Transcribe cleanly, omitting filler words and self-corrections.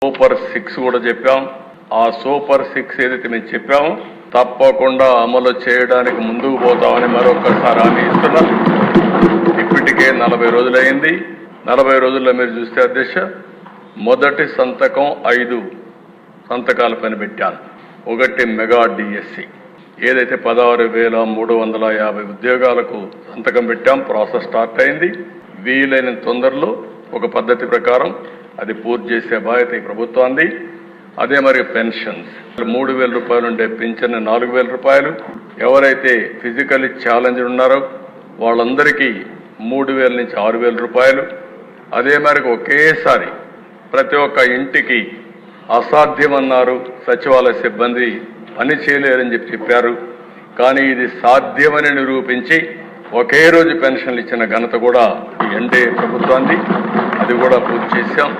Super 6 కూడా చెప్పాం. ఆ సూపర్ 6 ఏదైతే మేము చెప్పామో తప్పకుండా అమలు చేయడానికి ముందుకు పోతామని మరొకసారి హామీ ఇస్తున్నాం. ఇప్పటికే 40 రోజులైంది. 40 రోజుల్లో మీరు చూస్తే అధ్యక్ష మొదటి సంతకం 5 సంతకాల పైన పెట్టాను. ఒకటి మెగా డిఎస్సి ఏదైతే 16,350 ఉద్యోగాలకు సంతకం పెట్టాం. ప్రాసెస్ స్టార్ట్ అయింది. వీలైన తొందరలో ఒక పద్ధతి ప్రకారం అది పూర్తి చేసే బాధ్యత ఈ ప్రభుత్వాన్ని. అదే మరి పెన్షన్స్ 3,000 రూపాయలు ఉండే పింఛన్ 4,000 రూపాయలు. ఎవరైతే ఫిజికల్లీ ఛాలెంజ్ ఉన్నారో వాళ్ళందరికీ 3,000 నుంచి 6,000 రూపాయలు. అదే మరి ఒకేసారి ప్రతి ఒక్క ఇంటికి అసాధ్యమన్నారు సచివాలయ సిబ్బంది, పని చేయలేరని చెప్పారు. కానీ ఇది సాధ్యమని నిరూపించి ఒకే రోజు పెన్షన్లు ఇచ్చిన ఘనత కూడా ఈ ఎన్డీఏ ప్రభుత్వాన్ని. అది కూడా పూర్తి చేశాం.